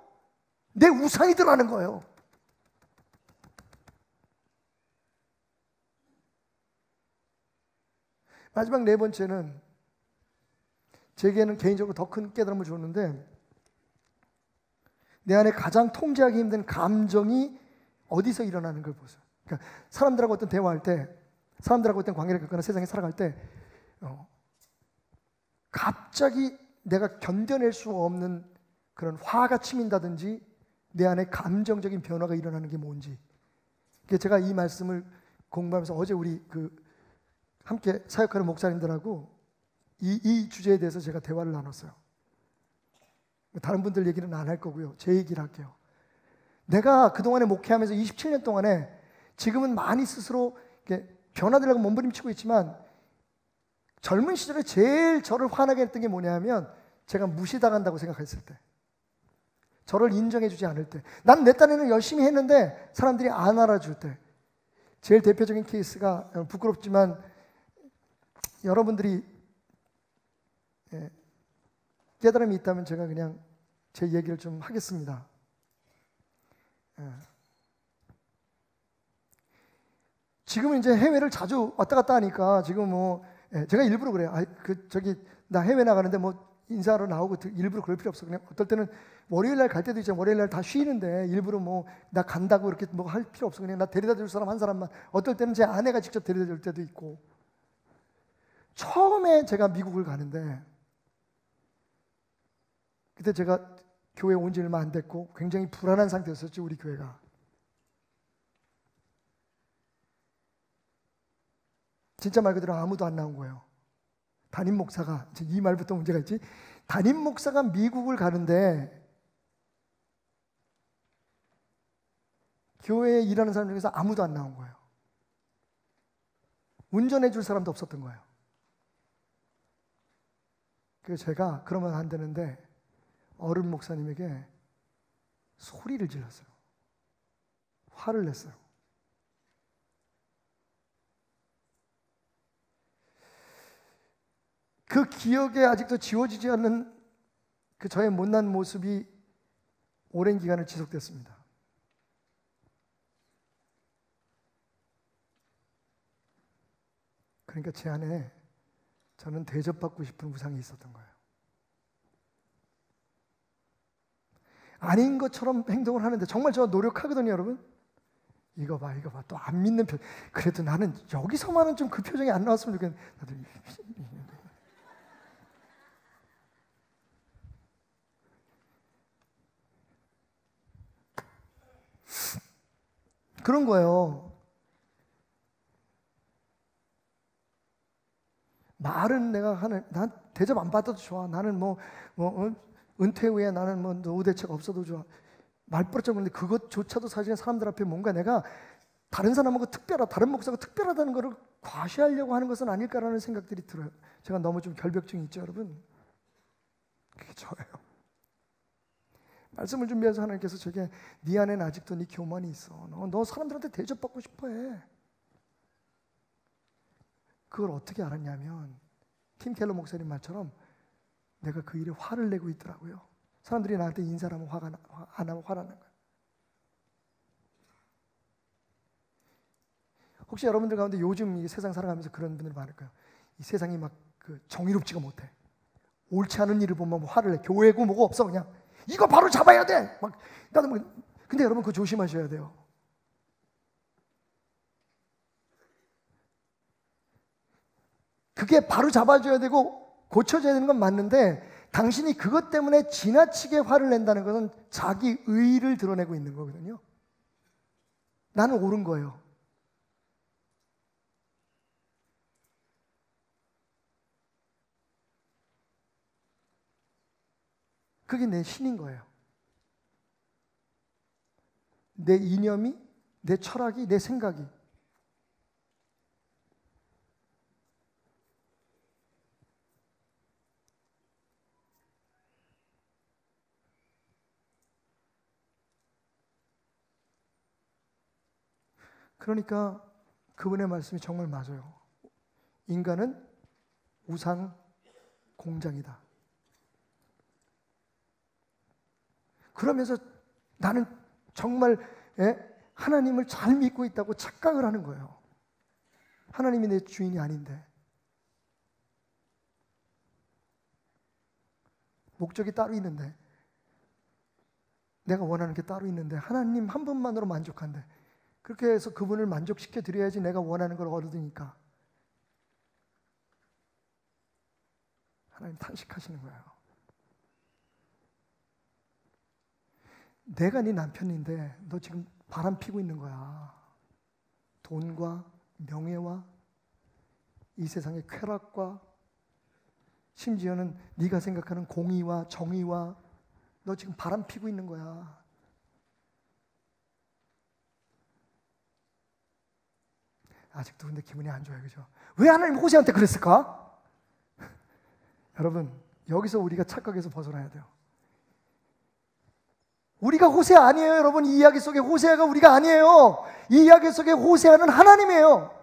[SPEAKER 2] 내 우상이더라는 거예요. 마지막 네 번째는 제게는 개인적으로 더 큰 깨달음을 줬는데, 내 안에 가장 통제하기 힘든 감정이 어디서 일어나는 걸 보세요. 그러니까 사람들하고 어떤 대화할 때, 사람들하고 어떤 관계를 갖거나 세상에 살아갈 때 갑자기 내가 견뎌낼 수 없는 그런 화가 치민다든지 내 안에 감정적인 변화가 일어나는 게 뭔지. 제가 이 말씀을 공부하면서 어제 우리 함께 사역하는 목사님들하고 이 주제에 대해서 제가 대화를 나눴어요. 다른 분들 얘기는 안 할 거고요. 제 얘기를 할게요. 내가 그동안에 목회하면서 27년 동안에 지금은 많이 스스로 변화되려고 몸부림치고 있지만, 젊은 시절에 제일 저를 화나게 했던 게 뭐냐면 제가 무시당한다고 생각했을 때, 저를 인정해주지 않을 때, 난 내 딴에는 열심히 했는데 사람들이 안 알아줄 때. 제일 대표적인 케이스가, 부끄럽지만 여러분들이 깨달음이 있다면 제가 그냥 제 얘기를 좀 하겠습니다. 지금은 이제 해외를 자주 왔다 갔다 하니까 지금 뭐 제가 일부러 그래요. 나 해외 나가는데 뭐 인사하러 나오고 일부러 그럴 필요 없어. 그냥 어떨 때는 월요일 날 갈 때도 있잖아요. 월요일 날 다 쉬는데 일부러 뭐 나 간다고 이렇게 뭐 할 필요 없어. 그냥 나 데려다 줄 사람 한 사람만. 어떨 때는 제 아내가 직접 데려다 줄 때도 있고. 처음에 제가 미국을 가는데 그때 제가 교회 온 지 얼마 안 됐고 굉장히 불안한 상태였었죠. 우리 교회가. 진짜 말 그대로 아무도 안 나온 거예요. 담임 목사가, 이 말부터 문제가 있지. 담임 목사가 미국을 가는데 교회에 일하는 사람 중에서 아무도 안 나온 거예요. 운전해 줄 사람도 없었던 거예요. 그래서 제가 그러면 안 되는데 어른 목사님에게 소리를 질렀어요. 화를 냈어요. 그 기억에 아직도 지워지지 않는 그 저의 못난 모습이 오랜 기간을 지속됐습니다. 그러니까 제 안에 저는 대접받고 싶은 우상이 있었던 거예요. 아닌 것처럼 행동을 하는데 정말 저 노력하거든요, 여러분. 이거 봐. 또 안 믿는 표. 그래도 나는 여기서만은 좀 그 표정이 안 나왔으면 좋겠는데. 그런 거예요. 말은 내가 난 대접 안 받아도 좋아. 나는 은퇴 후에 나는 뭐 노후 대책 없어도 좋아. 말버릇 없는데 그것조차도 사실은 사람들 앞에 뭔가 내가 다른 사람하고 다른 목사가 특별하다는 것을 과시하려고 하는 것은 아닐까라는 생각들이 들어요. 제가 너무 좀 결벽증이 있죠, 여러분. 그게 저예요. 말씀을 준비해서 하나님께서 저게 네 안에는 아직도 네 교만이 있어. 너 사람들한테 대접받고 싶어해. 그걸 어떻게 알았냐면 팀 켈러 목사님 말처럼 내가 그 일에 화를 내고 있더라고요. 사람들이 나한테 인사를 하면 안 하면 화나는 거예요. 혹시 여러분들 가운데 요즘 이 세상 살아가면서 그런 분들 많을 거예요. 이 세상이 막 정의롭지가 못해. 옳지 않은 일을 보면 화를 내. 교회고 뭐고 없어. 그냥 이거 바로 잡아야 돼. 근데 여러분 그거 조심하셔야 돼요. 그게 바로 잡아줘야 되고 고쳐져야 되는 건 맞는데 당신이 그것 때문에 지나치게 화를 낸다는 것은 자기 의의를 드러내고 있는 거거든요. 나는 옳은 거예요. 그게 내 신인 거예요. 내 이념이, 내 철학이, 내 생각이. 그러니까 그분의 말씀이 정말 맞아요. 인간은 우상 공장이다. 그러면서 나는 정말 하나님을 잘 믿고 있다고 착각을 하는 거예요. 하나님이 내 주인이 아닌데. 목적이 따로 있는데, 내가 원하는 게 따로 있는데 하나님 한 분만으로 만족한데, 그렇게 해서 그분을 만족시켜 드려야지 내가 원하는 걸 얻으니까 하나님 탄식하시는 거예요. 내가 네 남편인데 너 지금 바람 피고 있는 거야. 돈과 명예와 이 세상의 쾌락과 심지어는 네가 생각하는 공의와 정의와 너 지금 바람 피고 있는 거야. 아직도 근데 기분이 안 좋아요. 그죠? 왜 하나님 호세한테 그랬을까? 여러분, 여기서 우리가 착각해서 벗어나야 돼요. 우리가 호세아 아니에요, 여러분. 이 이야기 속에 호세아가 우리가 아니에요. 이 이야기 속에 호세아는 하나님이에요.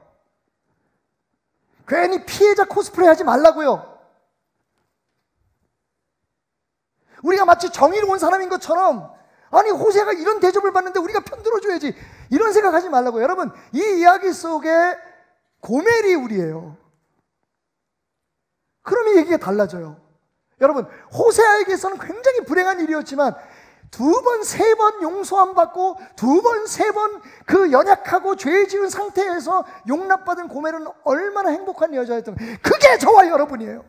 [SPEAKER 2] 괜히 피해자 코스프레 하지 말라고요. 우리가 마치 정의로운 사람인 것처럼, 아니 호세아가 이런 대접을 받는데 우리가 편들어줘야지, 이런 생각하지 말라고. 여러분, 이 이야기 속에 고멜이 우리예요. 그러면 얘기가 달라져요. 여러분, 호세아에게서는 굉장히 불행한 일이었지만 2번, 3번 용서함 받고 2번, 3번 그 연약하고 죄 지은 상태에서 용납받은 고멜은 얼마나 행복한 여자였던, 그게 저와 여러분이에요.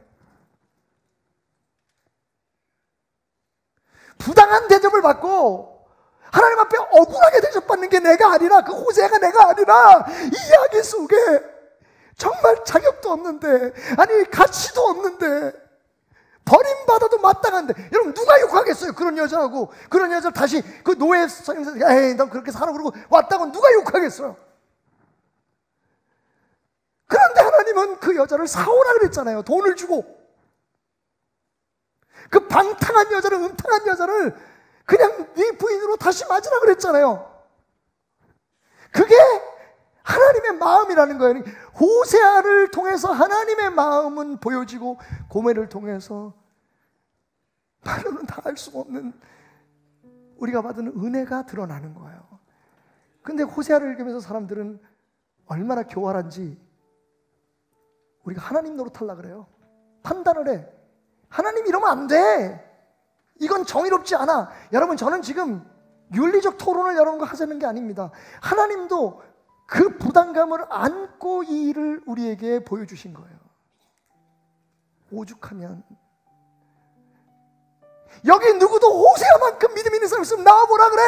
[SPEAKER 2] 부당한 대접을 받고 하나님 앞에 억울하게 대접받는 게 내가 아니라, 그 호세아가 내가 아니라, 이 이야기 속에 정말 자격도 없는데, 아니 가치도 없는데, 버림받아도 마땅한데, 여러분 누가 욕하겠어요? 그런 여자하고 그런 여자를 다시 그 노예 성에서 에이 넌 그렇게 살아 그러고 왔다고 누가 욕하겠어요? 그런데 하나님은 그 여자를 사오라 그랬잖아요. 돈을 주고. 그 방탕한 여자를, 음탕한 여자를 그냥 네 부인으로 다시 맞으라 그랬잖아요. 그게 하나님의 마음이라는 거예요. 호세아를 통해서 하나님의 마음은 보여지고, 고멜을 통해서 말로는 다 알 수 없는 우리가 받은 은혜가 드러나는 거예요. 근데 호세아를 읽으면서 사람들은 얼마나 교활한지, 우리가 하나님 노릇하려고 그래요. 판단을 해. 하나님 이러면 안 돼. 이건 정의롭지 않아. 여러분, 저는 지금 윤리적 토론을 여러분과 하자는 게 아닙니다. 하나님도 그 부담감을 안고 이 일을 우리에게 보여주신 거예요. 오죽하면, 여기 누구도 호세아만큼 믿음 있는 사람 있으면 나와보라 그래.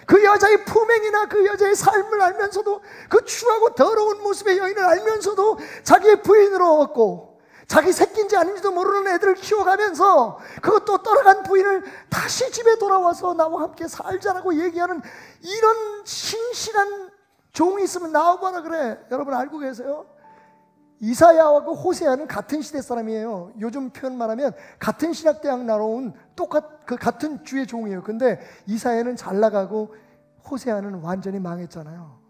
[SPEAKER 2] 그 여자의 품행이나 그 여자의 삶을 알면서도, 그 추하고 더러운 모습의 여인을 알면서도 자기의 부인으로 얻고, 자기 새끼인지 아닌지도 모르는 애들을 키워가면서 그것도 떠나간 부인을 다시 집에 돌아와서 나와 함께 살자라고 얘기하는 이런 신실한 종이 있으면 나와봐라 그래. 여러분 알고 계세요? 이사야하고 호세아는 같은 시대 사람이에요. 요즘 표현 말하면 같은 신학대학 나온 그 같은 주의 종이에요. 근데 이사야는 잘 나가고 호세아는 완전히 망했잖아요.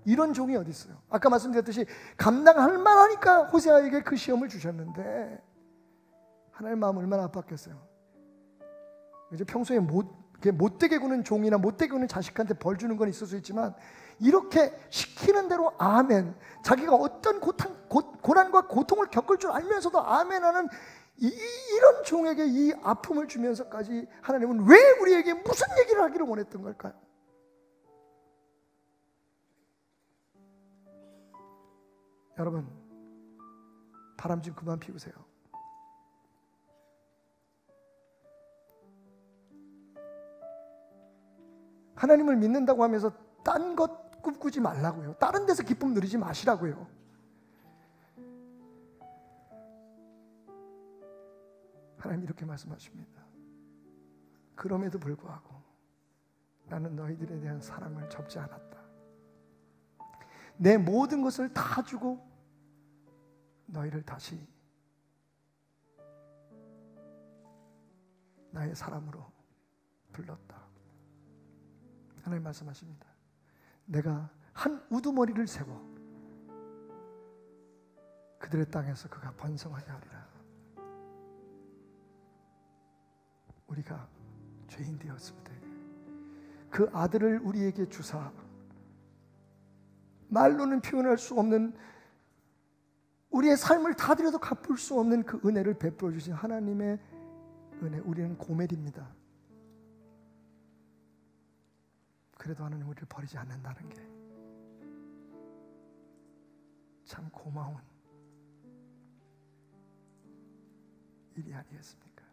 [SPEAKER 2] 이런 종이 어디 있어요? 아까 말씀드렸듯이 감당할 만하니까 호세아에게 그 시험을 주셨는데, 하나님 마음 얼마나 아팠겠어요. 이제 평소에 못되게 구는 종이나 못되게 구는 자식한테 벌 주는 건 있을 수 있지만, 이렇게 시키는 대로 아멘, 자기가 어떤 고난과 고통을 겪을 줄 알면서도 아멘하는 이런 종에게 이 아픔을 주면서까지 하나님은 왜 우리에게 무슨 얘기를 하기를 원했던 걸까요? 여러분, 바람 좀 그만 피우세요. 하나님을 믿는다고 하면서 딴 것 꿈꾸지 말라고요. 다른 데서 기쁨 누리지 마시라고요. 하나님 이렇게 말씀하십니다. 그럼에도 불구하고 나는 너희들에 대한 사랑을 접지 않았다. 내 모든 것을 다 주고 너희를 다시 나의 사람으로 불렀다. 하나님 말씀하십니다. 내가 한 우두머리를 세워 그들의 땅에서 그가 번성하게 하리라. 우리가 죄인 되었을 때 그 아들을 우리에게 주사, 말로는 표현할 수 없는, 우리의 삶을 다 드려도 갚을 수 없는 그 은혜를 베풀어 주신 하나님의 은혜, 우리는 고멜입니다. 그래도 하나님 우리를 버리지 않는다는 게 참 고마운 일이 아니겠습니까?